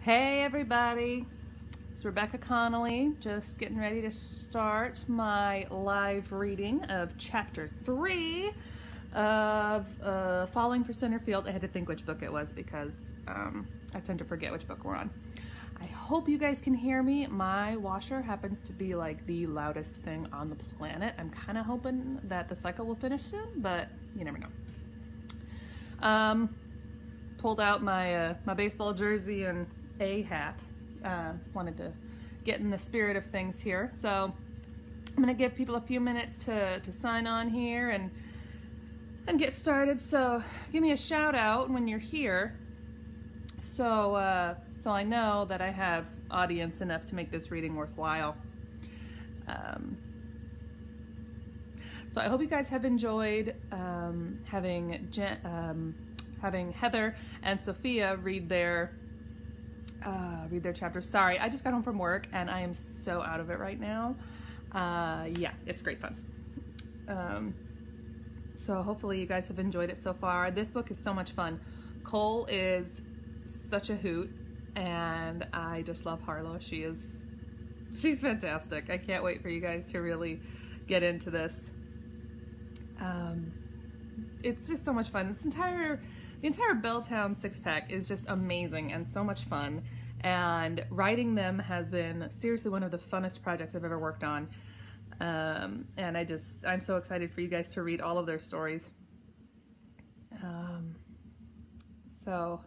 Hey everybody, it's Rebecca Connolly, just getting ready to start my live reading of chapter 3 of Falling for Centerfield. I had to think which book it was because I tend to forget which book we're on. I hope you guys can hear me. My washer happens to be like the loudest thing on the planet. I'm kind of hoping that the cycle will finish soon, but you never know. Pulled out my my baseball jersey and a hat. Wanted to get in the spirit of things here, so I'm gonna give people a few minutes to sign on here and get started. So give me a shout out when you're here, so so I know that I have audience enough to make this reading worthwhile. So I hope you guys have enjoyed having Heather and Sophia read their chapters. Sorry, I just got home from work and I am so out of it right now. Yeah, it's great fun. So hopefully you guys have enjoyed it so far. This book is so much fun. Cole is such a hoot, and I just love Harlow. She's fantastic. I can't wait for you guys to really get into this. It's just so much fun. The entire Belltown six-pack is just amazing and so much fun, and writing them has been seriously one of the funnest projects I've ever worked on. And I'm so excited for you guys to read all of their stories. So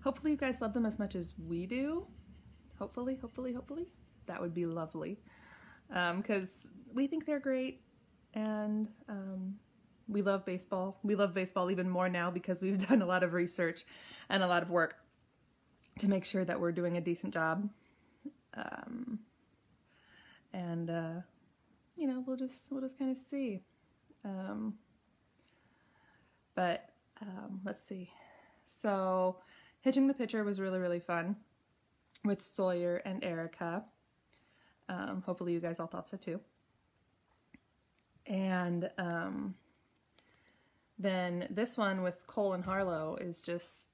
hopefully you guys love them as much as we do. Hopefully. That would be lovely. Because we think they're great, and we love baseball. We love baseball even more now because we've done a lot of research and a lot of work to make sure that we're doing a decent job. You know, we'll just kind of see. Let's see. So Hitching the Pitcher was really fun with Sawyer and Erica. Hopefully you guys all thought so too. And then this one with Cole and Harlow is just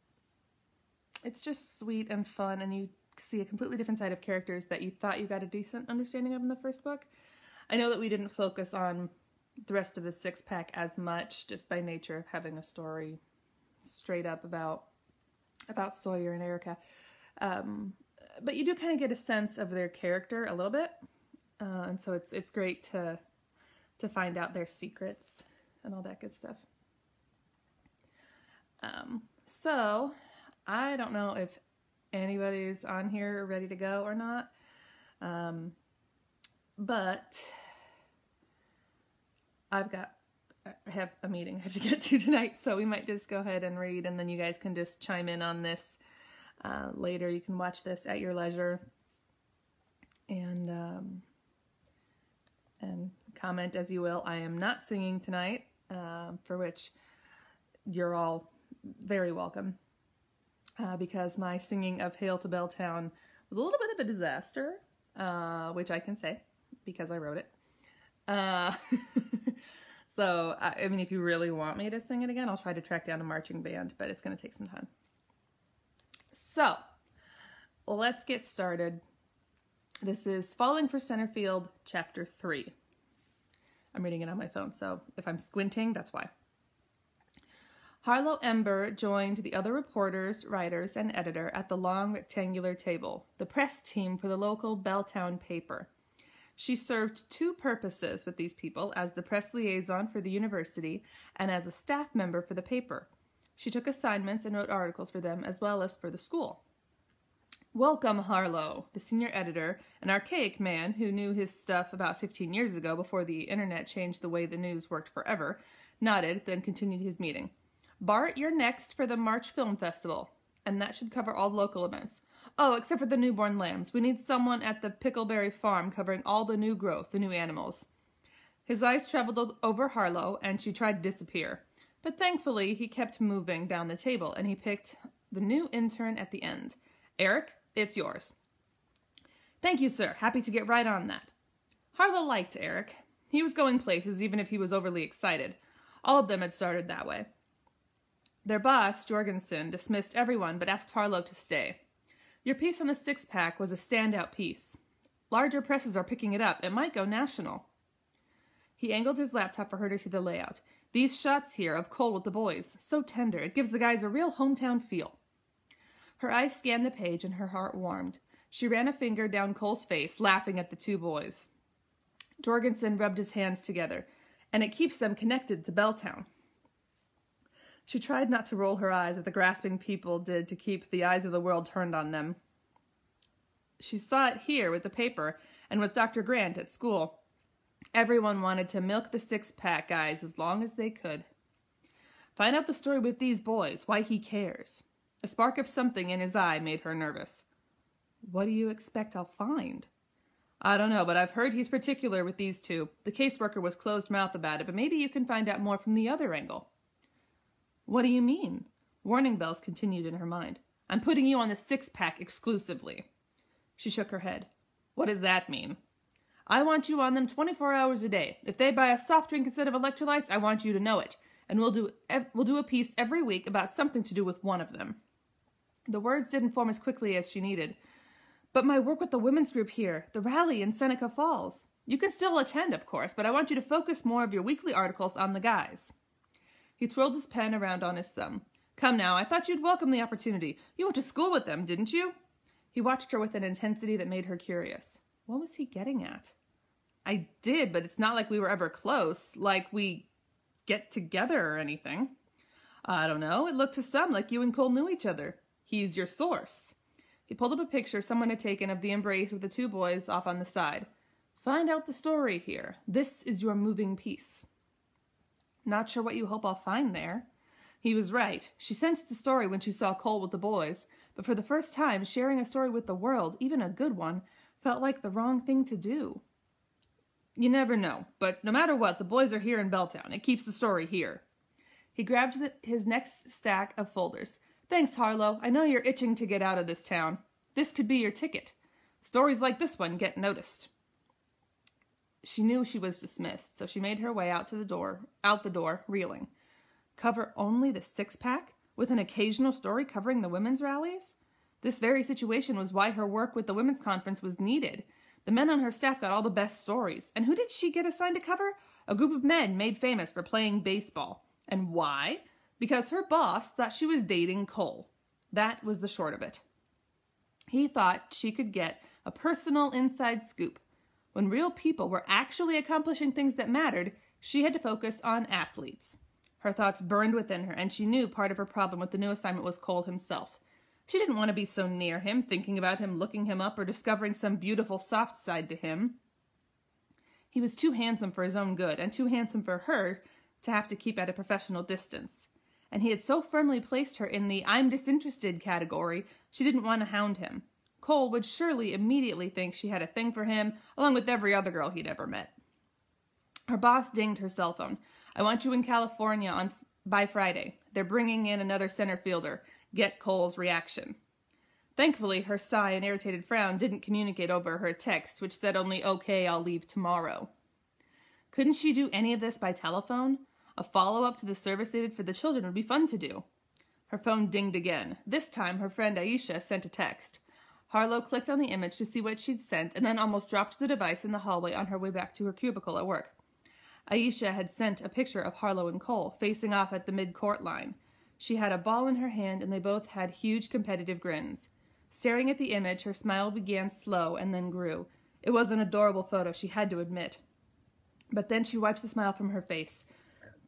sweet and fun, and you see a completely different side of characters that you thought you got a decent understanding of in the first book. I know that we didn't focus on the rest of the six-pack as much, just by nature of having a story straight up about Sawyer and Erica. But you do kind of get a sense of their character a little bit, and so it's great to find out their secrets and all that good stuff. So I don't know if anybody's on here ready to go or not, but I have a meeting I have to get to tonight, so we might just go ahead and read, and then you guys can just chime in on this later. You can watch this at your leisure and comment as you will. I am not singing tonight, for which you're all very welcome, because my singing of Hail to Belltown was a little bit of a disaster, which I can say because I wrote it. So, I mean, if you really want me to sing it again, I'll try to track down a marching band, but it's going to take some time. So, let's get started. This is Falling for Centerfield, Chapter 3. I'm reading it on my phone, so if I'm squinting, that's why. Harlow Ember joined the other reporters, writers, and editor at the long rectangular table, the press team for the local Belltown paper. She served two purposes with these people, as the press liaison for the university and as a staff member for the paper. She took assignments and wrote articles for them as well as for the school. Welcome, Harlow, the senior editor, an archaic man who knew his stuff about 15 years ago before the internet changed the way the news worked forever, nodded, then continued his meeting. Bart, you're next for the March Film Festival, and that should cover all the local events. Oh, except for the newborn lambs. We need someone at the Pickleberry Farm covering all the new growth, the new animals. His eyes traveled over Harlow, and she tried to disappear. But thankfully, he kept moving down the table, and he picked the new intern at the end. Eric, it's yours. Thank you, sir. Happy to get right on that. Harlow liked Eric. He was going places, even if he was overly excited. All of them had started that way. Their boss, Jorgensen, dismissed everyone but asked Harlow to stay. Your piece on the six-pack was a standout piece. Larger presses are picking it up. It might go national. He angled his laptop for her to see the layout. These shots here of Cole with the boys, so tender. It gives the guys a real hometown feel. Her eyes scanned the page and her heart warmed. She ran a finger down Cole's face, laughing at the two boys. Jorgensen rubbed his hands together, and it keeps them connected to Belltown. She tried not to roll her eyes at the grasping people did to keep the eyes of the world turned on them. She saw it here with the paper and with Dr. Grant at school. Everyone wanted to milk the six-pack guys as long as they could. Find out the story with these boys, why he cares. A spark of something in his eye made her nervous. What do you expect I'll find? I don't know, but I've heard he's particular with these two. The caseworker was closed-mouthed about it, but maybe you can find out more from the other angle. What do you mean? Warning bells continued in her mind. I'm putting you on the six-pack exclusively. She shook her head. What does that mean? I want you on them 24 hours a day. If they buy a soft drink instead of electrolytes, I want you to know it. And we'll do a piece every week about something to do with one of them. The words didn't form as quickly as she needed. But my work with the women's group here, the rally in Seneca Falls. You can still attend, of course, but I want you to focus more of your weekly articles on the guys. He twirled his pen around on his thumb. Come now, I thought you'd welcome the opportunity. You went to school with them, didn't you? He watched her with an intensity that made her curious. What was he getting at? I did, but it's not like we were ever close, like we get together or anything. I don't know, it looked to some like you and Cole knew each other. He's your source. He pulled up a picture someone had taken of the embrace with the two boys off on the side. Find out the story here. This is your moving piece. Not sure what you hope I'll find there. He was right. She sensed the story when she saw Cole with the boys, but for the first time, sharing a story with the world, even a good one, felt like the wrong thing to do. You never know, but no matter what, the boys are here in Belltown. It keeps the story here. He grabbed his next stack of folders. Thanks, Harlow. I know you're itching to get out of this town. This could be your ticket. Stories like this one get noticed. She knew she was dismissed, so she made her way out the door, reeling. Cover only the six-pack, with an occasional story covering the women's rallies? This very situation was why her work with the women's conference was needed. The men on her staff got all the best stories. And who did she get assigned to cover? A group of men made famous for playing baseball. And why? Because her boss thought she was dating Cole. That was the short of it. He thought she could get a personal inside scoop. When real people were actually accomplishing things that mattered, she had to focus on athletes. Her thoughts burned within her, and she knew part of her problem with the new assignment was Cole himself. She didn't want to be so near him, thinking about him, looking him up, or discovering some beautiful soft side to him. He was too handsome for his own good, and too handsome for her to have to keep at a professional distance. And he had so firmly placed her in the I'm disinterested category, she didn't want to hound him. Cole would surely immediately think she had a thing for him, along with every other girl he'd ever met. Her boss dinged her cell phone. I want you in California by Friday. They're bringing in another center fielder. Get Cole's reaction. Thankfully, her sigh and irritated frown didn't communicate over her text, which said only, okay, I'll leave tomorrow. Couldn't she do any of this by telephone? A follow-up to the service they did for the children would be fun to do. Her phone dinged again. This time, her friend Aisha sent a text. Harlow clicked on the image to see what she'd sent and then almost dropped the device in the hallway on her way back to her cubicle at work. Aisha had sent a picture of Harlow and Cole facing off at the mid-court line. She had a ball in her hand and they both had huge competitive grins. Staring at the image, her smile began slow and then grew. It was an adorable photo, she had to admit. But then she wiped the smile from her face.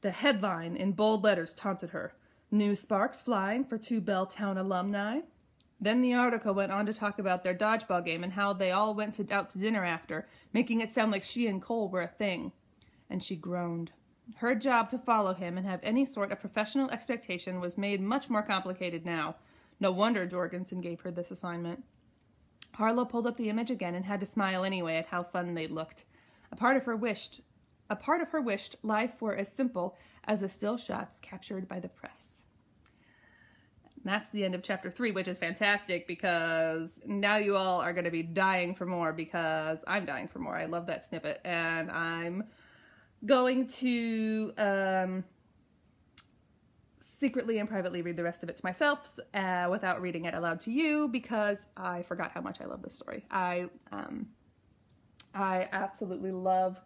The headline in bold letters taunted her. New sparks flying for two Belltown alumni. Then the article went on to talk about their dodgeball game and how they all went out to dinner after, making it sound like she and Cole were a thing. And she groaned. Her job to follow him and have any sort of professional expectation was made much more complicated now. No wonder Jorgensen gave her this assignment. Harlow pulled up the image again and had to smile anyway at how fun they looked. A part of her wished life were as simple as the still shots captured by the press. And that's the end of chapter 3, which is fantastic because now you all are going to be dying for more because I'm dying for more. I love that snippet, and I'm going to secretly and privately read the rest of it to myself without reading it aloud to you, because I forgot how much I love this story. I absolutely love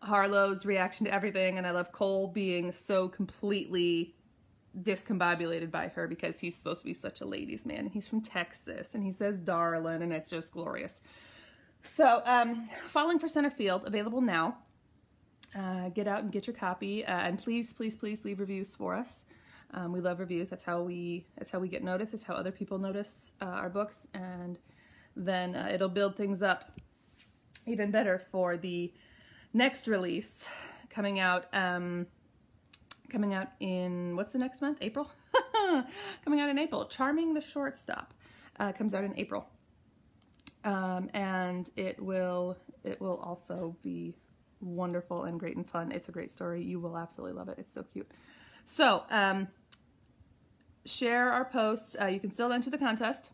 Harlow's reaction to everything, and I love Cole being so completely discombobulated by her because he's supposed to be such a ladies' man, and he's from Texas, and he says darling, and it's just glorious. So, Falling for Centerfield, available now. Get out and get your copy, and please, please, please leave reviews for us. We love reviews. That's how we get noticed. It's how other people notice our books, and then it'll build things up even better for the next release coming out in, what's the next month? April? Coming out in April. Charming the Shortstop comes out in April. And it will also be wonderful and great and fun. It's a great story. You will absolutely love it. It's so cute. So, share our posts. You can still enter the contest.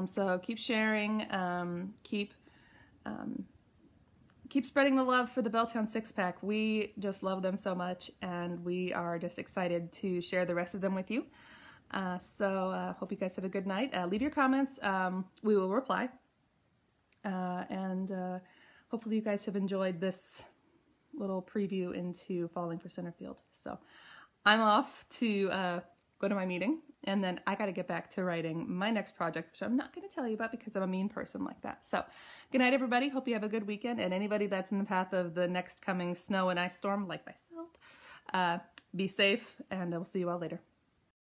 So keep sharing, keep spreading the love for the Belltown 6-pack. We just love them so much, and we are just excited to share the rest of them with you. So hope you guys have a good night. Leave your comments. We will reply. And hopefully you guys have enjoyed this little preview into Falling for Centerfield. So I'm off to go to my meeting, and then I got to get back to writing my next project, which I'm not going to tell you about because I'm a mean person like that. So good night, everybody. Hope you have a good weekend. And anybody that's in the path of the next coming snow and ice storm, like myself, be safe, and we'll see you all later.